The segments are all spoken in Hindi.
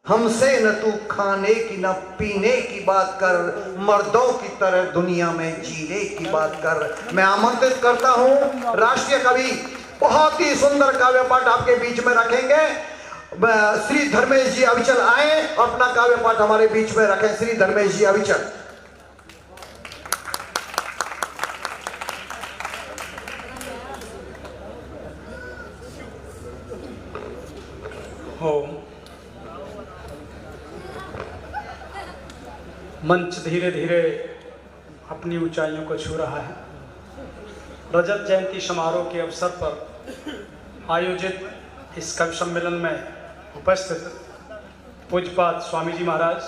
हमसे न तू खाने की न पीने की बात कर, मर्दों की तरह दुनिया में जीने की बात कर। मैं आमंत्रित करता हूं राष्ट्रीय कवि, बहुत ही सुंदर काव्य पाठ आपके बीच में रखेंगे। श्री धर्मेश जी अविचल आए, अपना काव्य पाठ हमारे बीच में रखें। श्री धर्मेश जी अविचल। मंच धीरे धीरे अपनी ऊंचाइयों को छू रहा है। रजत जयंती समारोह के अवसर पर आयोजित इस कवि सम्मेलन में उपस्थित पूज्यपाद स्वामी जी महाराज,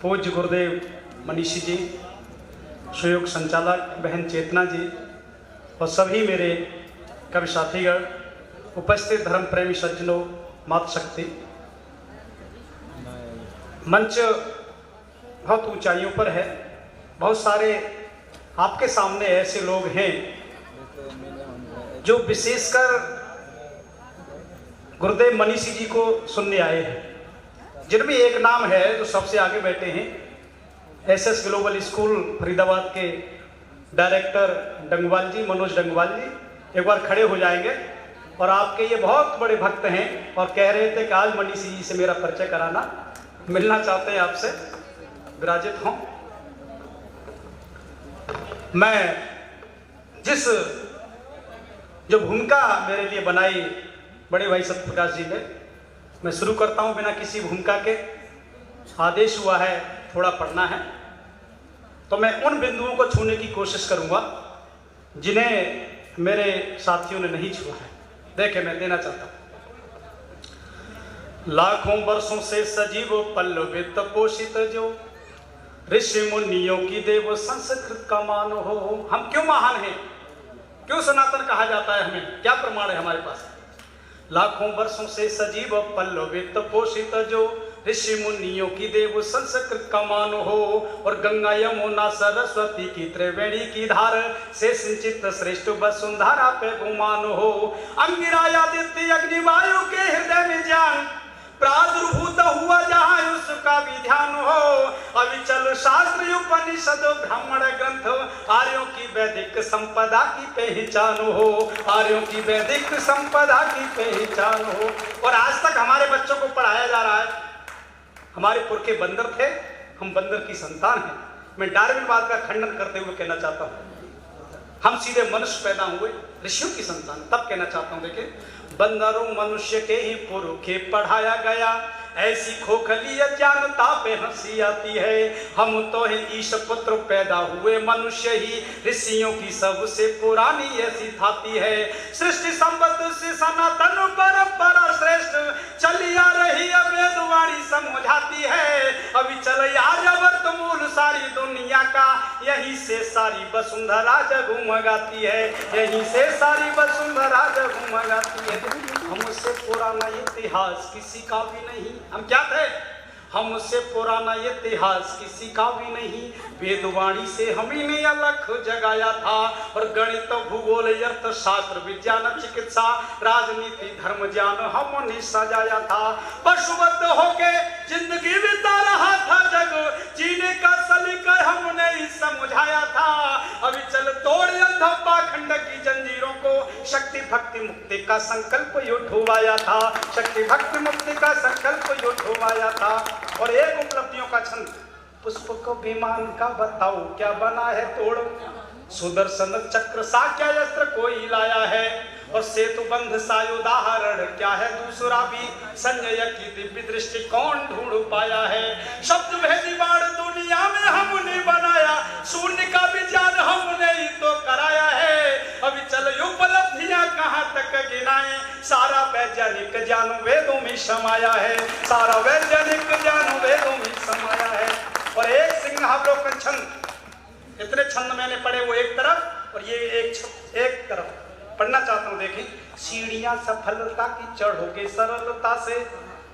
पूज्य गुरुदेव मनीषी जी, सहयोग संचालक बहन चेतना जी और सभी मेरे कवि साथीगण, उपस्थित धर्म प्रेमी सज्जनों, मातृशक्ति। मंच बहुत ऊंचाइयों पर है। बहुत सारे आपके सामने ऐसे लोग हैं जो विशेषकर गुरुदेव मनीषी जी को सुनने आए हैं, जिनमें एक नाम है जो सबसे आगे बैठे हैं, एसएस ग्लोबल स्कूल फरीदाबाद के डायरेक्टर डंगवाल जी, मनोज डंगवाल जी। एक बार खड़े हो जाएंगे। और आपके ये बहुत बड़े भक्त हैं और कह रहे थे कि आज मनीषी जी से मेरा परिचय कराना, मिलना चाहते हैं आपसे, विराजित हों। मैं जिस जो भूमिका मेरे लिए बनाई बड़े भाई सत्यप्रकाश जी ने, मैं शुरू करता हूं बिना किसी भूमिका के। आदेश हुआ है थोड़ा पढ़ना है, तो मैं उन बिंदुओं को छूने की कोशिश करूंगा जिन्हें मेरे साथियों ने नहीं छुआ है। देखे, मैं देना चाहता हूं। लाखों वर्षों से सजीव पल्लवित पोषित जो ऋषि मुनियों की देव संस्कृत का मान हो। हम क्यों महान हैं, क्यों सनातन कहा जाता है, हमें क्या प्रमाण है हमारे पास? लाखों वर्षों से सजीव पल्लवित पोषित जो ऋषि मुनियों की देव संस्कृत का मान हो। और गंगा यमुना सरस्वती की त्रिवेणी की धार से सिंचित श्रेष्ठ वसुंधरा पे गुमान हो। अंगिरा आदित्य अग्निवायु के हृदय में ज्ञान प्रादुर्भूत हुआ जहाँ उसका भी ध्यान हो। अविचल शास्त्र उपनिषद ब्राह्मण ग्रंथ आर्यों की वैदिक संपदा की पहचान हो। आर्यों की वैदिक संपदा की पहचान हो। और आज तक हमारे बच्चों को पढ़ाया जा रहा है, हमारे पुरखे बंदर थे, हम बंदर की संतान हैं। मैं डार्विनवाद का खंडन करते हुए कहना चाहता हूँ, हम सीधे मनुष्य पैदा हुए, ऋषियों की संतान। तब कहना चाहता हूँ, देखिए, बंदरों मनुष्य के ही पुरखे पढ़ाया गया, ऐसी खोखली अज्ञानता पे हंसी आती है। हम तो है ईश पुत्र पैदा हुए मनुष्य ही, ऋषियों की सबसे पुरानी ऐसी थाती है। सृष्टि संबद्ध से सनातन परंपरा श्रेष्ठ चली आ रही वेदवाणी समझाती है। अभी चल आर्यवर्त मूल सारी दुनिया का, यहीं से सारी वसुंधरा जगमगाती है। यहीं से सारी वसुंधरा जगमगाती है। हमसे पुराना इतिहास किसी का भी नहीं। हम क्या थे? हमसे पुराना इतिहास किसी का भी नहीं। वेदवाणी से हमी ने अलख जगाया था। और गणित भूगोल अर्थशास्त्र विज्ञान चिकित्सा राजनीति धर्म ज्ञान हमने सजाया था। पशुबद्ध होके जिंदगी बिता रहा था जग, जीने का सलीका हमने ही समझाया था। अभी चल तोड़ अंध पाखंड की जंजीरों को, शक्ति भक्ति मुक्ति का संकल्प उठवाया था। शक्ति भक्ति मुक्ति का संकल्प उठवाया था। और एक उपलब्धियों का छंद, पुष्प को विमान का बताओ क्या बना है तोड़। सुदर्शन चक्र सा क्या अस्त्र कोई लाया है। और सेतु बंध सा उदाहरण क्या है दूसरा भी, संजय की दिव्य दृष्टि कौन ढूंढ पाया है। शब्द भेदी बाण दुनिया में हमने बनाया, शून्य का विज्ञान हमने ही तो कराया है। अभी चल उपलब्धियां कहाँ तक गिनाएं, सारा वैज्ञानिक ज्ञान वेदों में समाया है। सारा वैज्ञानिक ज्ञान वेदों में समाया है। और एक सिंहावलोकन छंद, इतने छंद मैंने पढ़े, वो एक तरफ और ये एक तरफ पढ़ना चाहता हूँ। देखें, सीढ़ियां सफलता की चढ़ोगे सरलता से,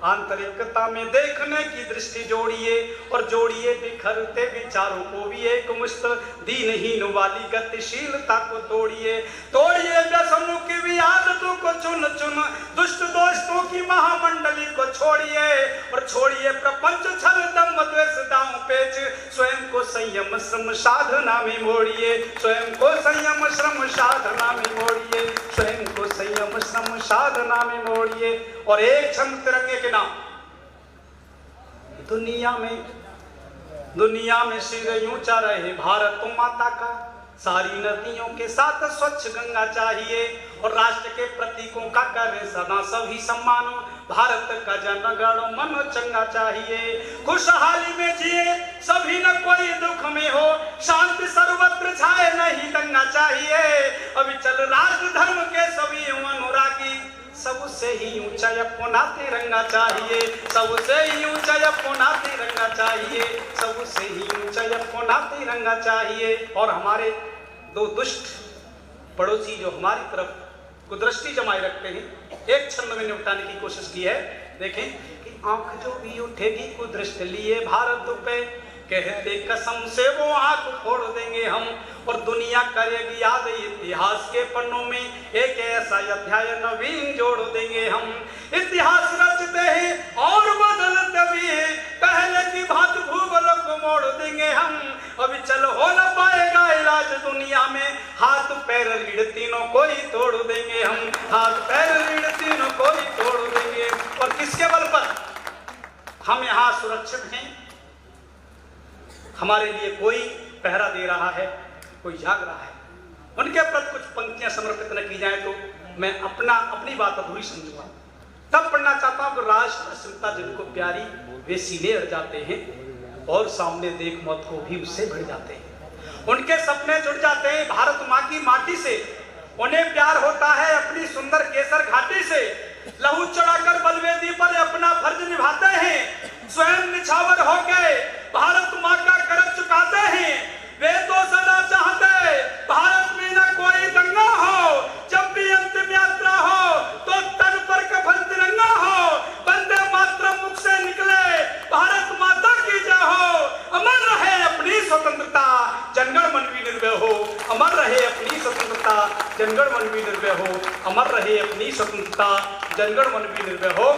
आंतरिकता में देखने की दृष्टि जोड़िए और जोड़िए बिखरते विचारों को भी एक मुश्त दीनहीन वाली गतिशीलता को तोड़िए। तोड़िए व्यसनों की भी आदतों को चुन चुन, दुष्ट दोस्तों की महामंडली को छोड़िए और छोड़िए प्रपंच छल दम द्वेष दांव पेच। स्वयं को संयम श्रम साधना में मोड़िए, स्वयं को संयम श्रम साधना में मोड़िए, स्वयं को संयम श्रम साधना में मोड़िए। और एक क्षण तिरंगे के नाम दुनिया में सिर ऊंचा रहे भारत माता का, सारी नदियों के साथ स्वच्छ गंगा चाहिए और राष्ट्र के प्रतीकों का करे सदा सभी सम्मान। भारत का जनगण मन चंगा चाहिए, खुशहाली में जिए सभी न कोई दुख में हो, शांति सर्वत्र छाए नहीं दंगा चाहिए। अभी चल राष्ट्र धर्म के सभी अनुरागी, सबसे ही ऊंचा अपना तिरंगा चाहिए, सबसे ही ऊंचा अपना तिरंगा चाहिए, सबसे ही ऊंचा अपना तिरंगा चाहिए। और हमारे दो दुष्ट पड़ोसी जो हमारी तरफ कुदृष्टि जमाए रखते हैं, एक छंद में निपटाने की कोशिश की है। देखें कि आंख जो भी उठेगी कुदृष्टि लिए भारत पे, कहते कसम से वो आंख फोड़ देंगे हम और दुनिया करेगी याद इतिहास के पन्नों में एक ऐसा अध्याय नवीन जोड़ देंगे हम। इतिहास रचते हैं और बदलते भी है, पहले की भांति भूगोल को मोड़ देंगे हम। अभी चल हो न पाएगा इलाज दुनिया में, हाथ पैर रीढ़ तीनों को ही तोड़ देंगे हम, हाथ पैर रीढ़ तीनों को ही तोड़ देंगे। और किसके बल पर हम यहाँ सुरक्षित हैं? हमारे लिए कोई पहरा दे रहा है, कोई जाग रहा है। उनके प्रति कुछ पंक्तियां समर्पित न की जाए तो मैं अपनी बात अधूरी समझूंगा। तब पढ़ना चाहता हूं कि राष्ट्र अस्मिता जिनको प्यारी वे सीने अड़ जाते हैं और सामने देख मौत को भी उससे भिड़ जाते हैं। उनके सपने जुड़ जाते हैं भारत माँ की माटी से, उन्हें प्यार होता है अपनी सुंदर केसर घाटी से। लहू चढ़ाकर बलवेदी पर अपना फर्ज निभाते हैं, स्वयं निछावर हो गए भारत माँ का कर्ज चुकाते हैं। वे तो सदा चाहते भारत में न कोई दंगा हो, जब भी अंतिम यात्रा हो तो तन पर कफन तिरंगा हो, वंदे मातरम मुख से निकले भारत माता की जय हो। अमर रहे अपनी स्वतंत्रता जनगण मन भी निर्भय हो, अमर रहे अपनी स्वतंत्रता जनगण मन भी निर्भय हो, अमर रहे अपनी स्वतंत्रता जनगण मन भी निर्भय हो।